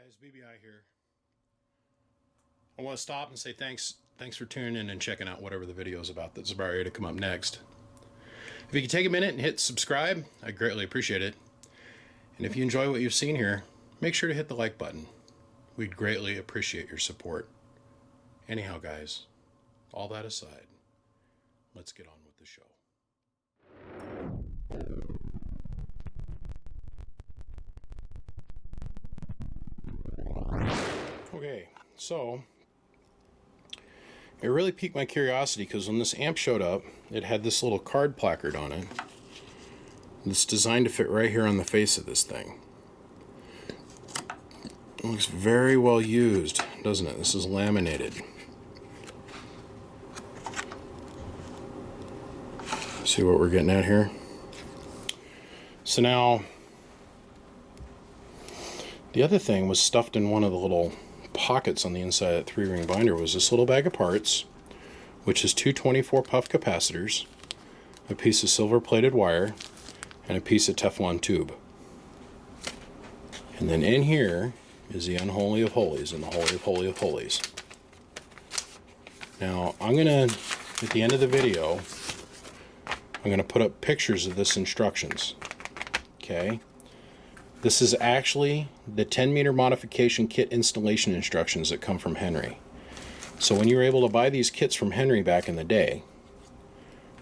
guys, BBI here. I want to stop and say thanks for tuning in and checking out whatever the video is about that's about ready to come up next. If you could take a minute and hit subscribe, I'd greatly appreciate it. And if you enjoy what you've seen here, make sure to hit the like button. We'd greatly appreciate your support. Anyhow, guys, all that aside, let's get on with the show. Okay, so it really piqued my curiosity because when this amp showed up, it had this little card placard on it. It's designed to fit right here on the face of this thing. It looks very well used, doesn't it? This is laminated. See what we're getting at here? So now, the other thing was stuffed in one of the little pockets on the inside of that 3-ring binder was this little bag of parts, which is two 24 puff capacitors, a piece of silver plated wire, and a piece of Teflon tube. And then in here is the unholy of holies and the holy of holies. Now I'm gonna, at the end of the video, I'm gonna put up pictures of this instructions. Okay. This is actually the 10-meter modification kit installation instructions that come from Henry. So when you were able to buy these kits from Henry back in the day,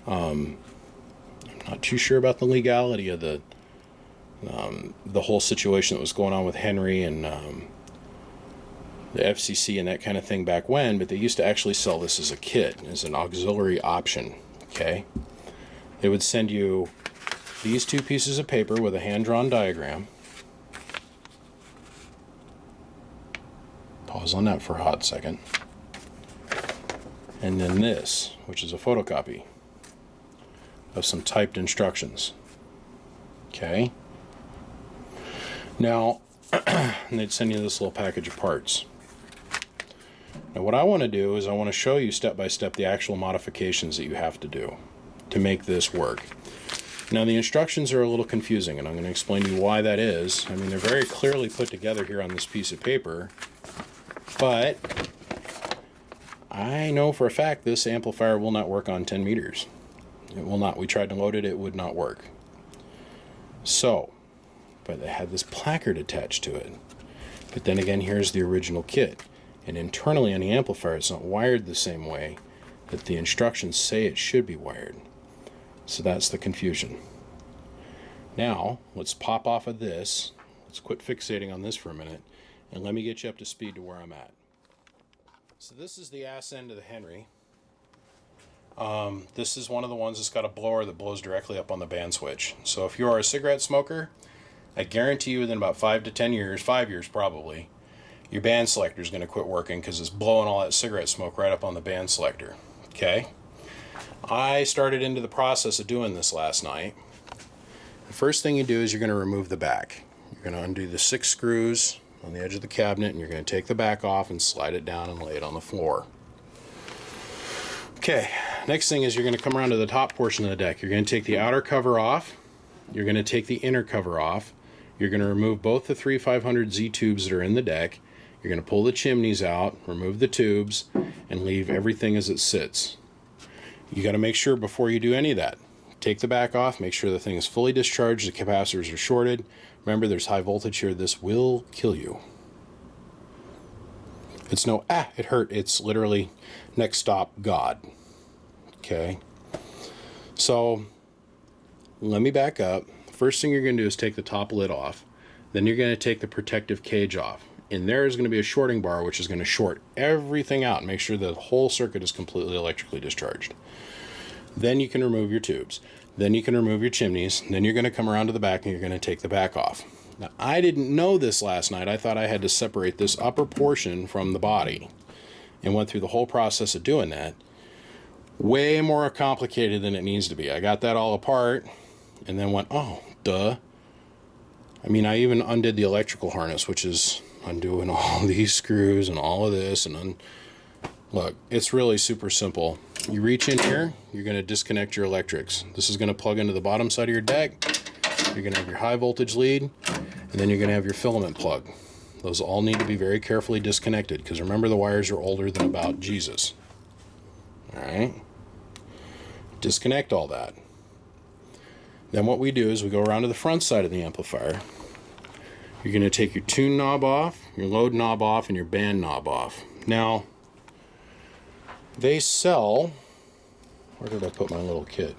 I'm not too sure about the legality of the whole situation that was going on with Henry and the FCC and that kind of thing back when, but they used to actually sell this as a kit, as an auxiliary option. Okay, they would send you these two pieces of paper with a hand-drawn diagram. Pause on that for a hot second. And then this, which is a photocopy of some typed instructions. Okay. Now, and they'd send you this little package of parts. Now what I want to do is I want to show you step by step the actual modifications that you have to do to make this work. Now the instructions are a little confusing, and I'm going to explain to you why that is. I mean, they're very clearly put together here on this piece of paper, but I know for a fact this amplifier will not work on 10 meters. It will not. We tried to load it, it would not work. So, but it had this placard attached to it. But then again, here's the original kit. And internally on the amplifier, it's not wired the same way that the instructions say it should be wired. So that's the confusion. Now, let's pop off of this. Let's quit fixating on this for a minute, and let me get you up to speed to where I'm at. So this is the ass end of the Henry. This is one of the ones that's got a blower that blows directly up on the band switch. So if you are a cigarette smoker, I guarantee you within about 5 to 10 years, 5 years probably, your band selector is going to quit working because it's blowing all that cigarette smoke right up on the band selector. Okay? I started into the process of doing this last night. The first thing you do is you're going to remove the back. You're going to undo the 6 screws on the edge of the cabinet, and you're going to take the back off and slide it down and lay it on the floor. Okay, next thing is you're going to come around to the top portion of the deck. You're going to take the outer cover off. You're going to take the inner cover off. You're going to remove both the 3500Z tubes that are in the deck. You're going to pull the chimneys out, remove the tubes, and leave everything as it sits. You got to make sure before you do any of that, take the back off, make sure the thing is fully discharged, the capacitors are shorted. Remember, there's high voltage here. This will kill you. It's no, it hurt. It's literally next stop, God. Okay. So let me back up. First thing you're going to do is take the top lid off. Then you're going to take the protective cage off. In there is going to be a shorting bar, which is going to short everything out and make sure the whole circuit is completely electrically discharged. Then you can remove your tubes. Then you can remove your chimneys. Then you're going to come around to the back and you're going to take the back off. Now, I didn't know this last night. I thought I had to separate this upper portion from the body and went through the whole process of doing that. Way more complicated than it needs to be. I got that all apart and then went, oh, duh. I mean, I even undid the electrical harness, which is undoing all these screws and all of this. And look, it's really super simple. You reach in here, you're going to disconnect your electrics. This is going to plug into the bottom side of your deck. You're going to have your high voltage lead, and then you're going to have your filament plug. Those all need to be very carefully disconnected, because remember, the wires are older than about Jesus. All right? Disconnect all that. Then what we do is we go around to the front side of the amplifier. You're going to take your tune knob off, your load knob off, and your band knob off. Now, they sell, where did I put my little kit?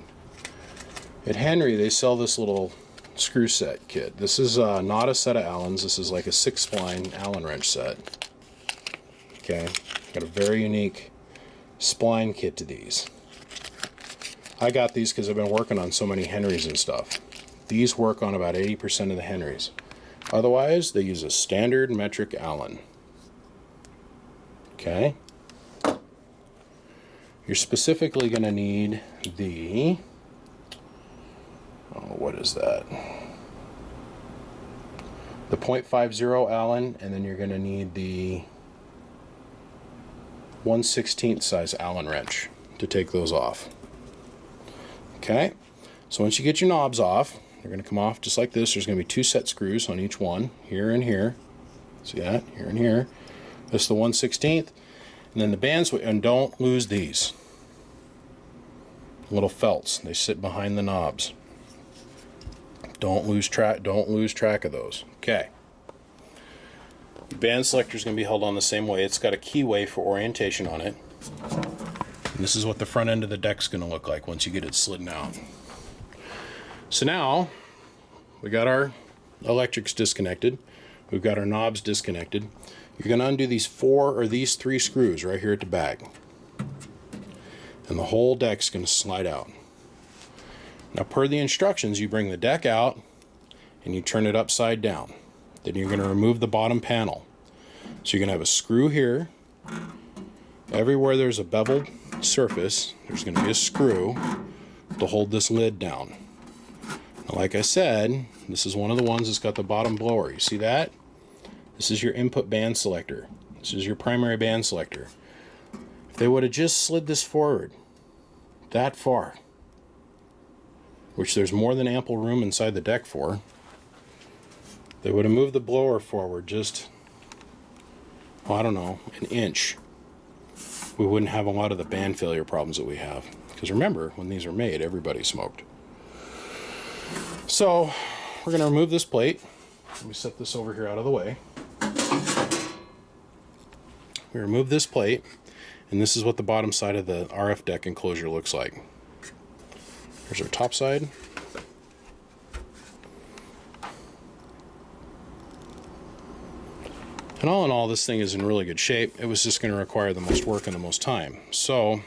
At Henry, they sell this little screw set kit. This is not a set of Allens. This is like a 6-spline Allen wrench set. Okay, got a very unique spline kit to these. I got these because I've been working on so many Henrys and stuff. These work on about 80% of the Henrys. Otherwise, they use a standard metric Allen. Okay. You're specifically going to need the, what is that? The .50 Allen, and then you're going to need the 1/16 size Allen wrench to take those off. Okay, so once you get your knobs off, they're going to come off just like this. There's going to be 2 set screws on each one, here and here. See that? Here and here. This is the 1/16, and then the band switch. And don't lose these little felts. They sit behind the knobs. Don't lose track of those. Okay. The band selector is going to be held on the same way. It's got a keyway for orientation on it. And this is what the front end of the deck's going to look like once you get it slidden out. So now we got our electrics disconnected. We've got our knobs disconnected. You're going to undo these 3 screws right here at the back. And the whole deck's going to slide out. Now, per the instructions, you bring the deck out and you turn it upside down. Then you're going to remove the bottom panel. So you're going to have a screw here. Everywhere there's a beveled surface, there's going to be a screw to hold this lid down. Now, like I said, this is one of the ones that's got the bottom blower. You see that? This is your input band selector. This is your primary band selector. If they would have just slid this forward that far, which there's more than ample room inside the deck for, they would have moved the blower forward just, I don't know, an inch. We wouldn't have a lot of the band failure problems that we have. Because remember, when these were made, everybody smoked. So, we're going to remove this plate. Let me set this over here out of the way. We remove this plate, and this is what the bottom side of the RF deck enclosure looks like. Here's our top side. And all in all, this thing is in really good shape. It was just going to require the most work and the most time. So,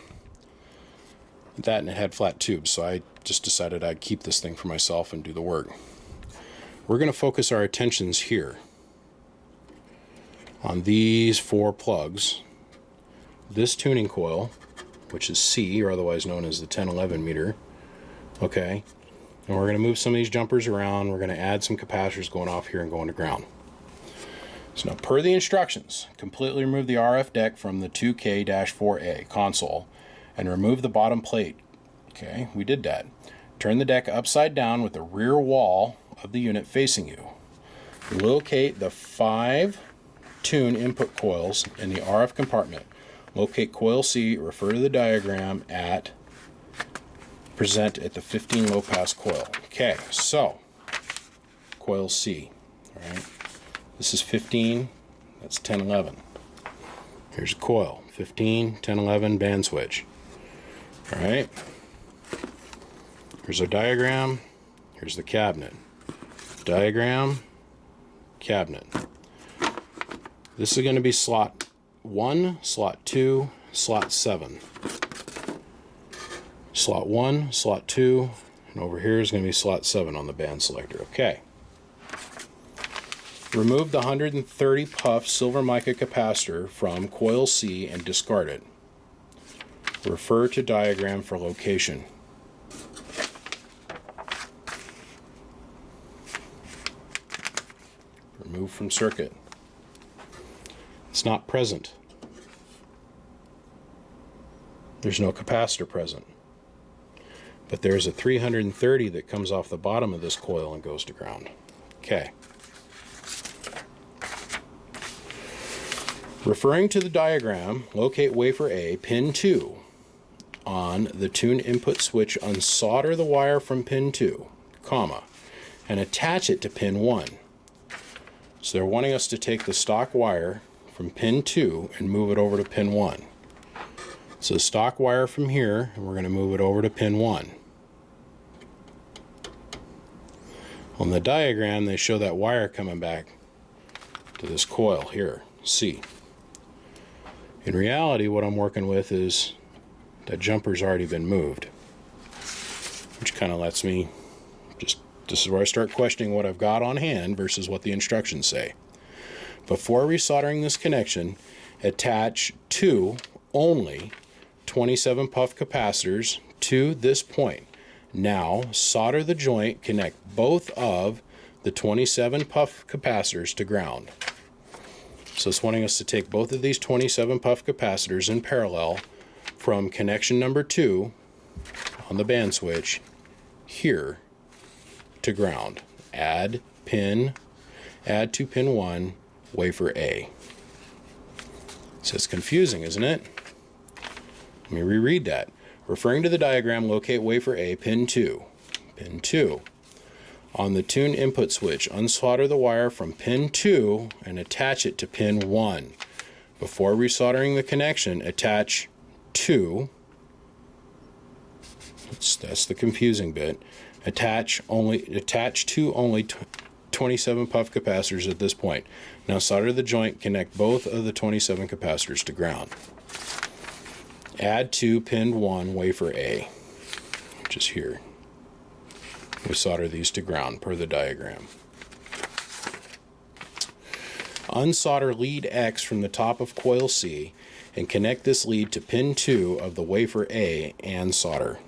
that, and it had flat tubes, so I just decided I'd keep this thing for myself and do the work. We're going to focus our attentions here on these 4 plugs. This tuning coil, which is C, or otherwise known as the 1011 meter. Okay, and we're going to move some of these jumpers around. We're going to add some capacitors going off here and going to ground. So now, per the instructions, completely remove the RF deck from the 2K-4A console and remove the bottom plate. Okay, we did that. Turn the deck upside down with the rear wall of the unit facing you. Locate the 5 tune input coils in the RF compartment. Locate coil C, refer to the diagram at present at the 15 low pass coil. Okay, so coil C, all right? This is 15, that's 1011. Here's a coil, 15, 1011 band switch. All right, here's our diagram, here's the cabinet. Diagram, cabinet. This is going to be slot 1, slot 2, slot 7. Slot 1, slot 2, and over here is going to be slot 7 on the band selector. Okay. Remove the 130 puff silver mica capacitor from coil C and discard it. Refer to diagram for location. Remove from circuit. It's not present. There's no capacitor present. But there's a 330 that comes off the bottom of this coil and goes to ground. Okay. Referring to the diagram, locate wafer A, pin 2, on the tune input switch, unsolder the wire from pin 2, comma, and attach it to pin 1. So they're wanting us to take the stock wire from pin 2 and move it over to pin 1. So the stock wire from here, and we're going to move it over to pin 1. On the diagram, they show that wire coming back to this coil here, C. In reality, what I'm working with is that jumper's already been moved, which kind of lets me this is where I start questioning what I've got on hand versus what the instructions say. Before resoldering this connection, attach 2 only 27 puff capacitors to this point. Now solder the joint, connect both of the 27 puff capacitors to ground. So it's wanting us to take both of these 27 puff capacitors in parallel from connection number 2 on the band switch here to ground. Add to pin 1, wafer A. So it's confusing, isn't it? Let me reread that. Referring to the diagram, locate wafer A, pin 2. Pin 2. On the tune input switch, unsolder the wire from pin 2 and attach it to pin 1. Before resoldering the connection, attach 2. That's the confusing bit. Attach to only 27 puff capacitors at this point. Now solder the joint, connect both of the 27 capacitors to ground. Add to pin 1, wafer A, which is here. We solder these to ground per the diagram. Unsolder lead X from the top of coil C and connect this lead to pin 2 of the wafer A and solder.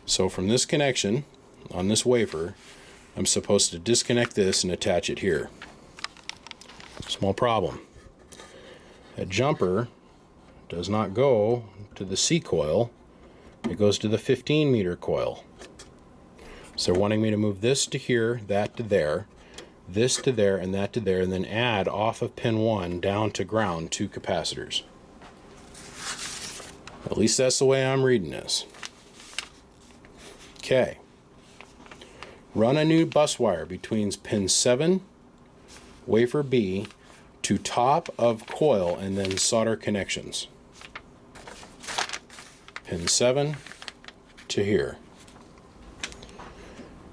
So from this connection on this wafer, I'm supposed to disconnect this and attach it here. Small problem. That jumper does not go to the C coil, it goes to the 15 meter coil. So they're wanting me to move this to here, that to there, this to there, and that to there, and then add off of pin 1 down to ground 2 capacitors. At least that's the way I'm reading this. Okay. Run a new bus wire between pin 7, wafer B, to top of coil and then solder connections. Pin 7 to here.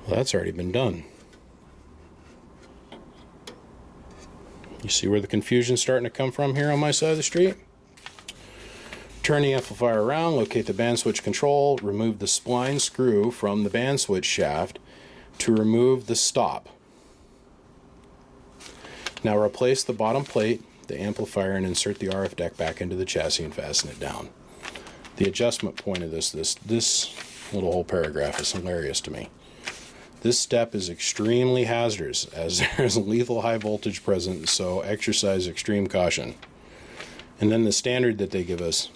Well, that's already been done. You see where the confusion's starting to come from here on my side of the street? Turn the amplifier around, locate the band switch control, remove the spline screw from the band switch shaft to remove the stop. Now replace the bottom plate, the amplifier, and insert the RF deck back into the chassis and fasten it down. The adjustment point of this little whole paragraph is hilarious to me. This step is extremely hazardous as there's lethal high voltage present, so exercise extreme caution. And then the standard that they give us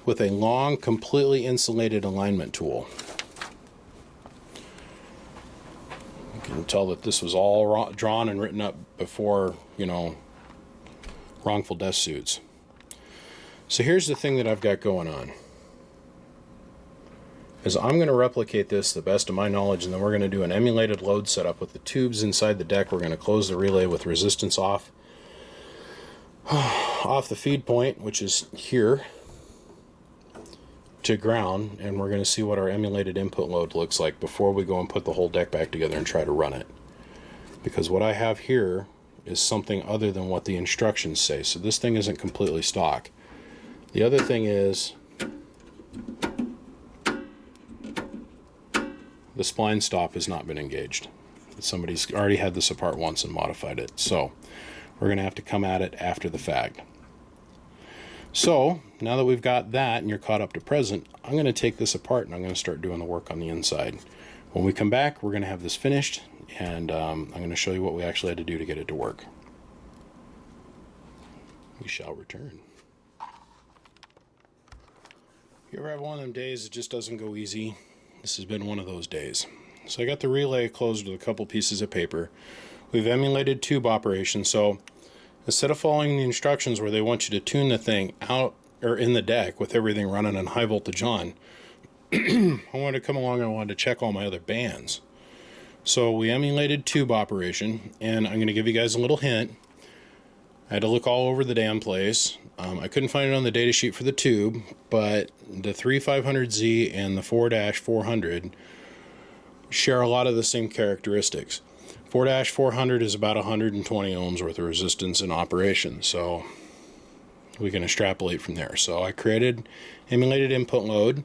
with a long, completely insulated alignment tool. You can tell that this was all drawn and written up before, wrongful death suits. So here's the thing that I've got going on. Is I'm going to replicate this the best of my knowledge, and then we're going to do an emulated load setup with the tubes inside the deck. We're going to close the relay with resistance off the feed point, which is here, to ground, and we're going to see what our emulated input load looks like before we go and put the whole deck back together and try to run it. Because what I have here is something other than what the instructions say, so this thing isn't completely stock. The other thing is the spline stop has not been engaged. Somebody's already had this apart once and modified it, so we're going to have to come at it after the fact. So now that we've got that and you're caught up to present, I'm going to take this apart and I'm going to start doing the work on the inside. When we come back, we're going to have this finished, and I'm going to show you what we actually had to do to get it to work. We shall return. You ever have one of them days that just doesn't go easy? This has been one of those days. So I got the relay closed with a couple pieces of paper. We've emulated tube operation, so instead of following the instructions where they want you to tune the thing out or in the deck with everything running on high voltage on, I wanted to come along and I wanted to check all my other bands. So we emulated tube operation, and I'm going to give you guys a little hint. I had to look all over the damn place. I couldn't find it on the data sheet for the tube, but the 3500Z and the 4-400 share a lot of the same characteristics. 4-400 is about 120 ohms worth of resistance in operation, so we can extrapolate from there. So I created emulated input load.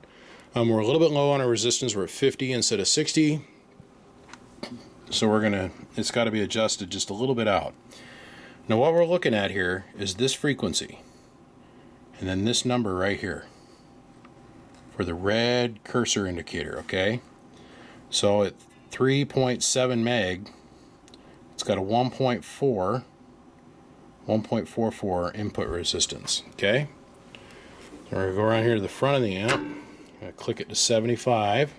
We're a little bit low on our resistance. We're at 50 instead of 60. So it's got to be adjusted just a little bit out. Now what we're looking at here is this frequency, and then this number right here for the red cursor indicator, okay? So at 3.7 meg, it's got a 1.44 input resistance, okay? So we're going to go around here to the front of the amp. I'm going to click it to 75.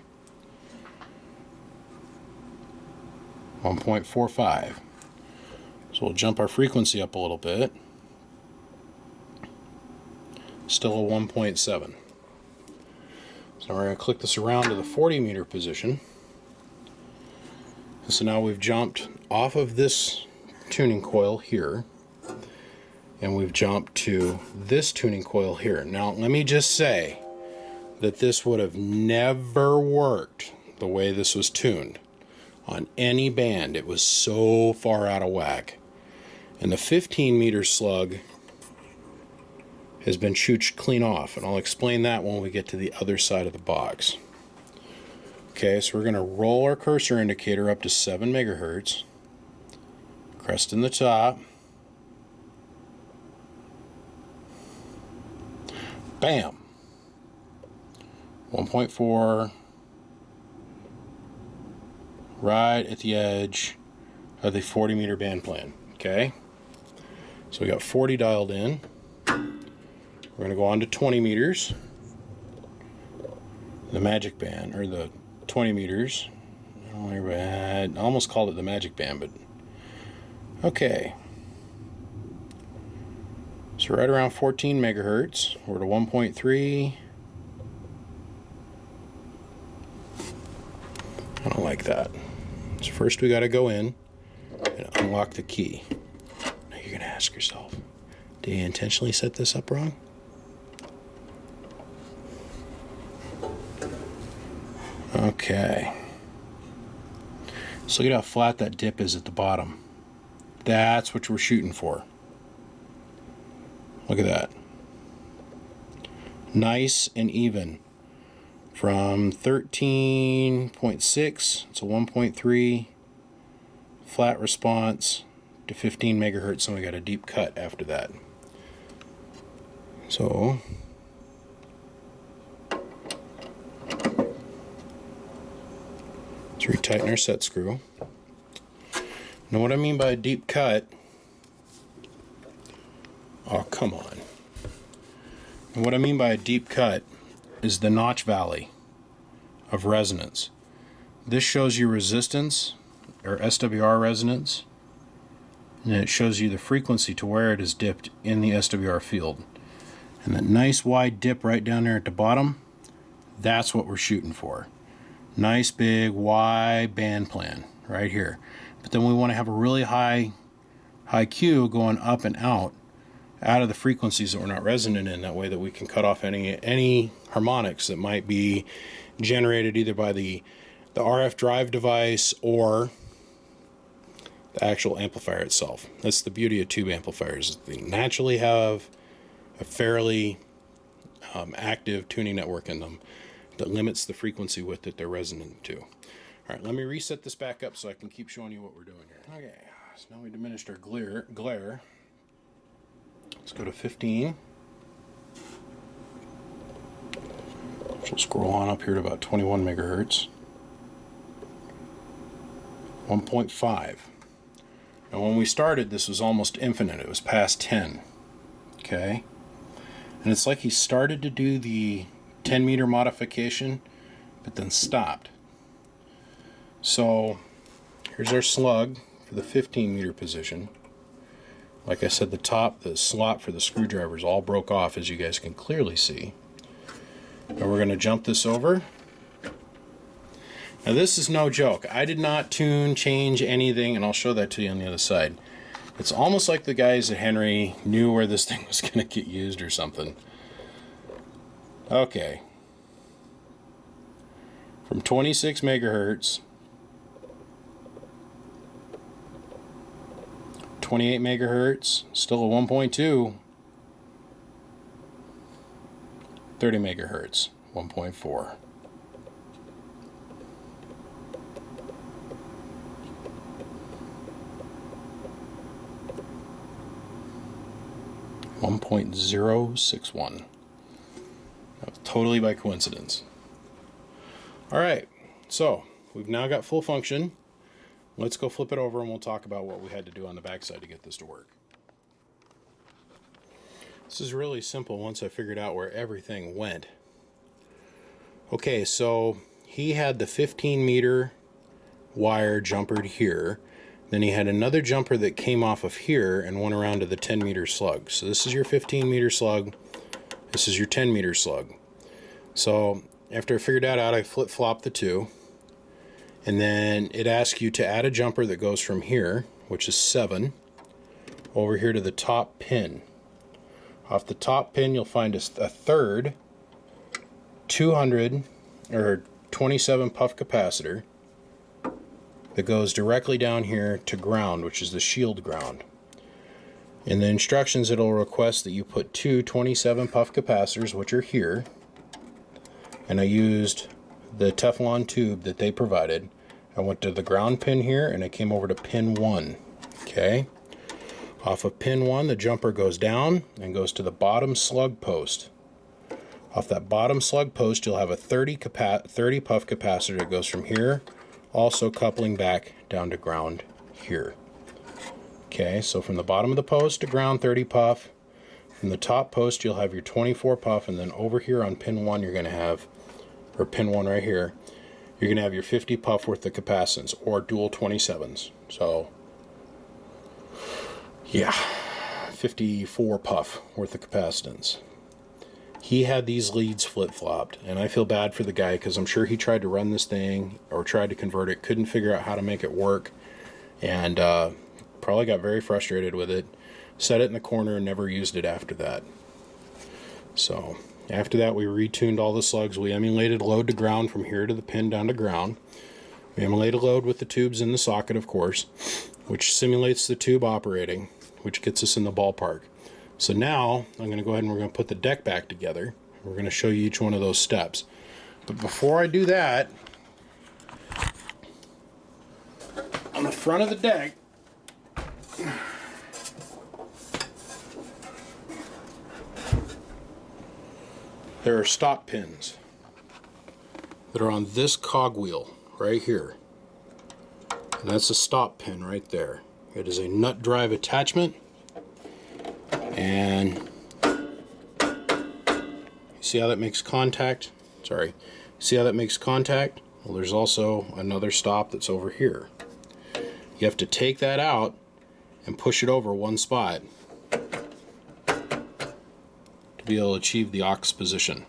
1.45. So we'll jump our frequency up a little bit. Still a 1.7. So we're going to click this around to the 40 meter position. And so now we've jumped off of this tuning coil here, and we've jumped to this tuning coil here. Now let me just say that this would have never worked the way this was tuned on any band. It was so far out of whack. And the 15 meter slug has been chooched clean off, and I'll explain that when we get to the other side of the box. Okay, so we're going to roll our cursor indicator up to 7 megahertz, crest in the top, bam, 1.4, right at the edge of the 40 meter band plan. Okay, so we got 40 dialed in. We're going to go on to 20 meters, the magic band, or the 20 meters. I almost called it the magic band, but okay. So right around 14 megahertz, we're to 1.3. I don't like that. So first we got to go in and unlock the key. Now you're going to ask yourself, did you intentionally set this up wrong? Okay. So look at how flat that dip is at the bottom. That's what we're shooting for. Look at that. Nice and even. From 13.6 to 1.3, flat response to 15 megahertz, and we got a deep cut after that. So let's retighten our set screw. Now what I mean by a deep cut, oh come on. And what I mean by a deep cut is the notch valley of resonance. This shows you resistance, or SWR resonance, and it shows you the frequency to where it is dipped in the SWR field. And that nice wide dip right down there at the bottom, that's what we're shooting for. Nice big wide band plan right here. But then we want to have a really high Q going up and out of the frequencies that we're not resonant in, that way that we can cut off any harmonics that might be generated either by the RF drive device or the actual amplifier itself. That's the beauty of tube amplifiers. They naturally have a fairly active tuning network in them that limits the frequency width that they're resonant to. All right, let me reset this back up so I can keep showing you what we're doing here. Okay, so now we diminished our glare. Let's go to 15. We'll scroll on up here to about 21 megahertz. 1.5. Now when we started, this was almost infinite. It was past 10. Okay? And it's like he started to do the 10 meter modification, but then stopped. So here's our slug for the 15-meter position. Like I said, the slot for the screwdrivers all broke off, as you guys can clearly see. And we're going to jump this over. Now this is no joke. I did not change anything, and I'll show that to you on the other side. It's almost like the guys at Henry knew where this thing was going to get used or something. Okay. From 26 megahertz, 28 megahertz, still a 1.2, 30 megahertz, 1.4. .061. Totally by coincidence. Alright, so we've now got full function. Let's go flip it over and we'll talk about what we had to do on the backside to get this to work. This is really simple once I figured out where everything went. Okay, so he had the 15-meter wire jumpered here. Then he had another jumper that came off of here and went around to the 10-meter slug. So this is your 15-meter slug. This is your 10-meter slug. So after I figured that out, I flip-flopped the two. And then it asks you to add a jumper that goes from here, which is 7, over here to the top pin. Off the top pin, you'll find a third 200 or 27 puff capacitor that goes directly down here to ground, which is the shield ground. In the instructions, it'll request that you put two 27 puff capacitors, which are here. And I used the Teflon tube that they provided. I went to the ground pin here and I came over to pin 1. Okay. Off of pin 1, the jumper goes down and goes to the bottom slug post. Off that bottom slug post, you'll have a 30 puff capacitor that goes from here, also coupling back down to ground here. Okay, so from the bottom of the post to ground, 30 puff. From the top post, you'll have your 24 puff, and then over here on pin 1, you're going to have, or pin 1 right here, you're going to have your 50 puff worth of capacitance, or dual 27s. So, yeah, 54 puff worth of capacitance. He had these leads flip-flopped, and I feel bad for the guy because I'm sure he tried to run this thing or tried to convert it, couldn't figure out how to make it work, and probably got very frustrated with it, set it in the corner, and never used it after that. So after that, we retuned all the slugs. We emulated load to ground from here to the pin down to ground. We emulated load with the tubes in the socket, of course, which simulates the tube operating, which gets us in the ballpark. So now I'm going to go ahead and we're going to put the deck back together. We're going to show you each one of those steps. But before I do that, on the front of the deck, there are stop pins that are on this cogwheel right here. And that's a stop pin right there. It is a nut drive attachment. And see how that makes contact? Sorry. See how that makes contact? Well, there's also another stop that's over here. You have to take that out and push it over one spot to be able to achieve the aux position.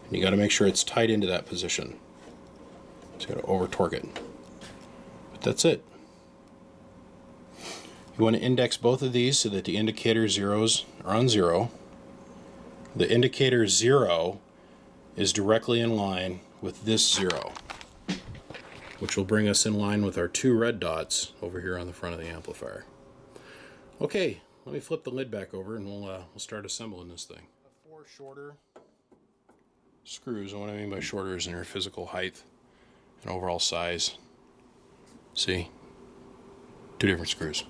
And you got to make sure it's tight into that position. So you got to over torque it. But that's it. You want to index both of these so that the indicator zeros are on 0. The indicator 0 is directly in line with this 0, which will bring us in line with our 2 red dots over here on the front of the amplifier. Okay, let me flip the lid back over and we'll start assembling this thing. 4 shorter screws, and what I mean by shorter is in their physical height and overall size. See? 2 different screws.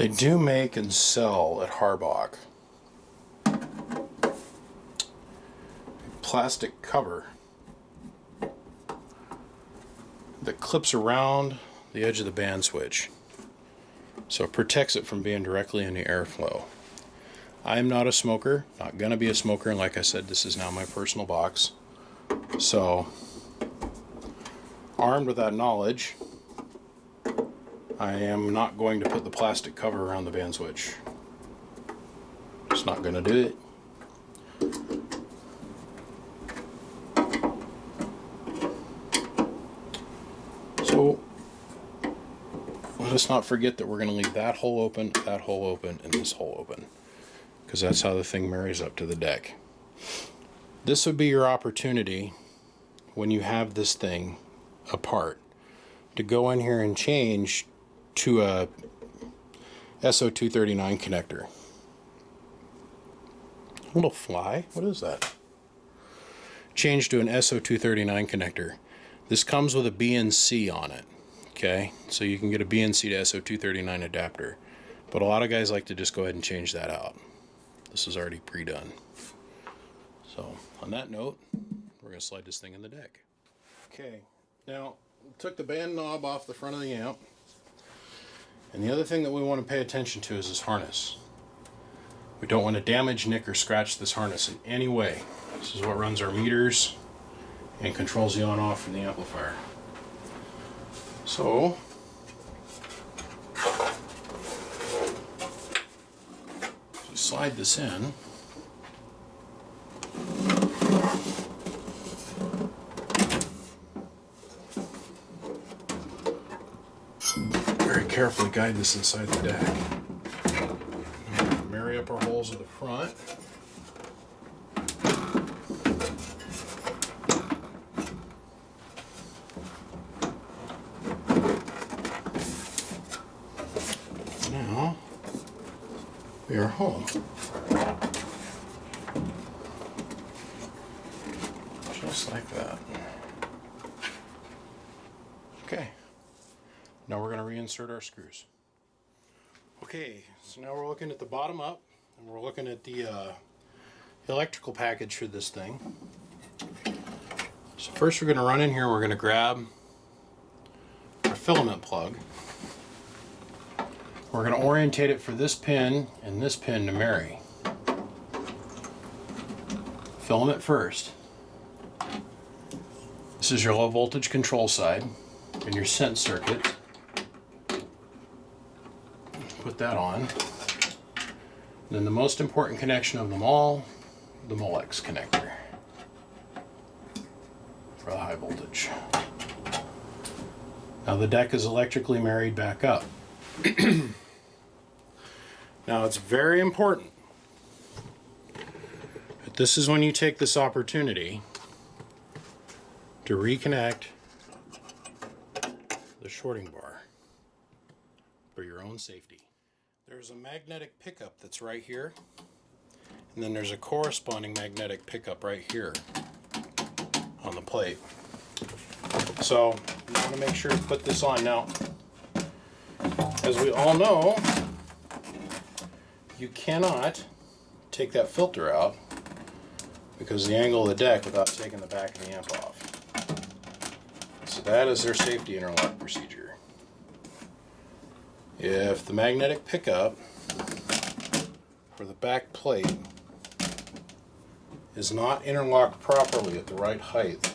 They do make and sell at Harbach plastic cover that clips around the edge of the band switch, so it protects it from being directly into airflow. I am not a smoker, not gonna be a smoker, and like I said, this is now my personal box. So, armed with that knowledge, I am not going to put the plastic cover around the band switch. Just not gonna do it. So, let us not forget that we're going to leave that hole open, and this hole open, because that's how the thing marries up to the deck. This would be your opportunity when you have this thing apart to go in here and change to a SO239 connector. A little fly? What is that? Change to an SO239 connector. This comes with a BNC on it. Okay, so you can get a BNC to SO239 adapter, but a lot of guys like to just go ahead and change that out. This is already pre-done. So on that note, we're going to slide this thing in the deck. Okay, now took the band knob off the front of the amp, and the other thing that we want to pay attention to is this harness. We don't want to damage, nick, or scratch this harness in any way. This is what runs our meters and controls the on-off from the amplifier. So, you slide this in. Very carefully guide this inside the deck. Marry up our holes at the front. Now we are home. Just like that. Okay. Now we're going to reinsert our screws. Okay, so now we're looking at the bottom up, and we're looking at the electrical package for this thing. So first we're going to run in here, we're going to grab our filament plug. We're going to orientate it for this pin and this pin to marry. Filament first. This is your low voltage control side and your sense circuit. Put that on. Then the most important connection of them all, the Molex connector for the high voltage. Now the deck is electrically married back up. Now it's very important that this is when you take this opportunity to reconnect the shorting bar for your own safety. There's a magnetic pickup that's right here, and then there's a corresponding magnetic pickup right here on the plate. So you want to make sure to put this on. Now, as we all know, you cannot take that filter out because of the angle of the deck without taking the back of the amp off. So that is their safety interlock procedure. If the magnetic pickup for the back plate is not interlocked properly at the right height,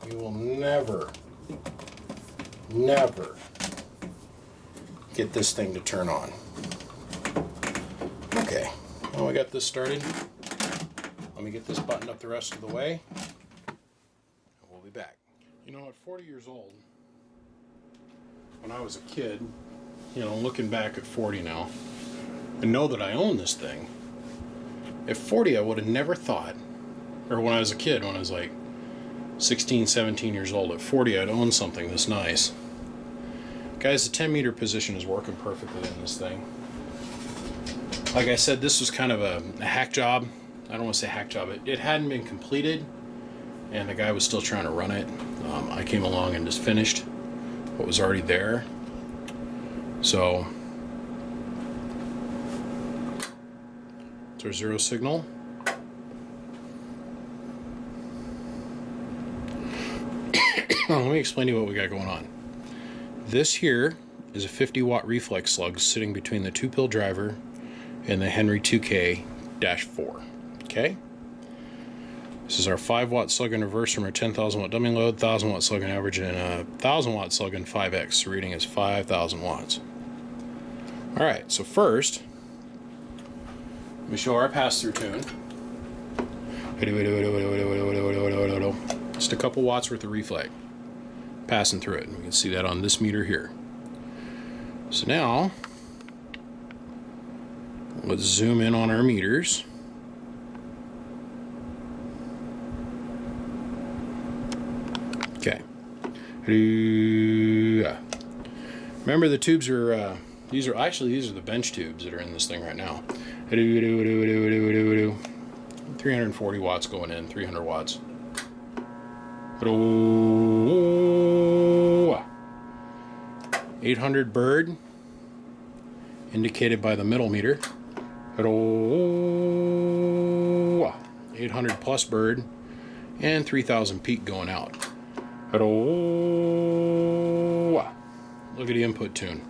you will never get this thing to turn on. Okay, well, we got this started. Let me get this buttoned up the rest of the way, and we'll be back. You know, at 40 years old, when I was a kid, you know, looking back at 40 now, and know that I own this thing, at 40 I would have never thought, or when I was a kid, when I was like 16, 17 years old, at 40 I'd own something this nice. Guys, the 10 meter position is working perfectly in this thing. Like I said, this was kind of a hack job. I don't want to say hack job. It hadn't been completed, and the guy was still trying to run it. I came along and just finished what was already there. So It's our 0 signal. Let me explain to you what we got going on. This here is a 50-watt reflex slug sitting between the 2-pill driver and the Henry 2K-4. Okay? This is our 5-watt slug in reverse from our 10,000 watt dummy load, 1,000-watt slug in average, and a 1,000-watt slug in 5X. The reading is 5,000 watts. Alright, so first, let me show our pass-through tune. Just a couple watts worth of reflex passing through it. We can see that on this meter here. So now, let's zoom in on our meters. Okay. Remember, the tubes are these are the bench tubes that are in this thing right now. 340 watts going in, 300 watts. 800 bird, indicated by the middle meter. 800 plus bird, and 3,000 peak going out. Look at the input tune.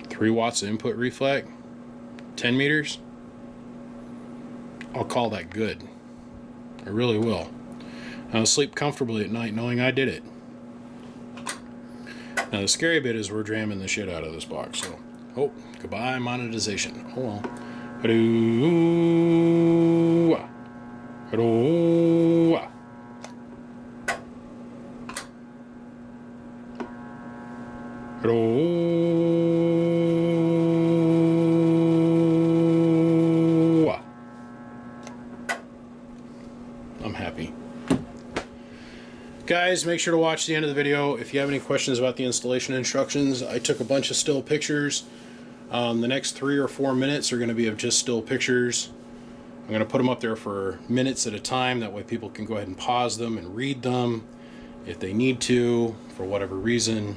3 watts of input reflect, 10 meters. I'll call that good. I really will. I'll sleep comfortably at night knowing I did it. Now the scary bit is we're jamming the shit out of this box. So, oh, goodbye monetization. Oh well. I'm happy. Guys, make sure to watch the end of the video. If you have any questions about the installation instructions, I took a bunch of still pictures. The next 3 or 4 minutes are going to be of just still pictures. I'm going to put them up there for minutes at a time. That way people can go ahead and pause them and read them if they need to, for whatever reason.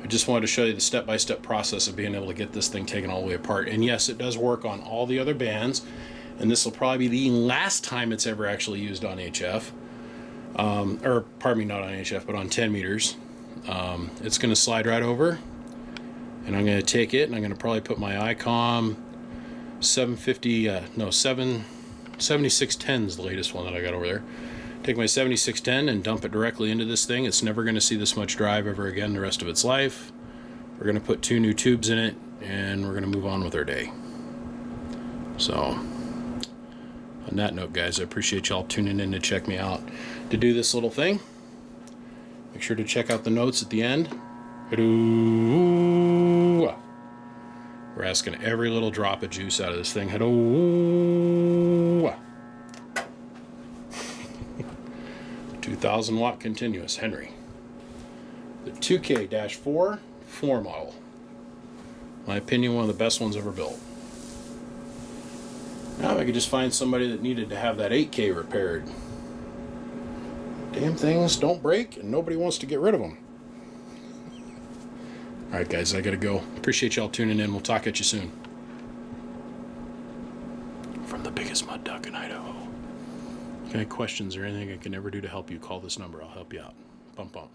I just wanted to show you the step-by-step process of being able to get this thing taken all the way apart. And yes, it does work on all the other bands. And this will probably be the last time it's ever actually used on HF. Or, pardon me, not on HF, but on 10 meters. It's going to slide right over. And I'm going to take it, and I'm going to probably put my ICOM 7610 is the latest one that I got over there. Take my 7610 and dump it directly into this thing. It's never going to see this much drive ever again the rest of its life. We're going to put 2 new tubes in it, and we're going to move on with our day. So, on that note, guys, I appreciate y'all tuning in to check me out to do this little thing. Make sure to check out the notes at the end. We're asking every little drop of juice out of this thing. 2,000 watt continuous Henry. The 2K-4 floor model. My opinion, one of the best ones ever built. Now if I could just find somebody that needed to have that 8K repaired. Damn things don't break and nobody wants to get rid of them. Alright guys, I gotta go. Appreciate y'all tuning in. We'll talk at you soon. From the biggest mud duck in Idaho. If you have any questions or anything I can ever do to help you, call this number. I'll help you out. Bump bump.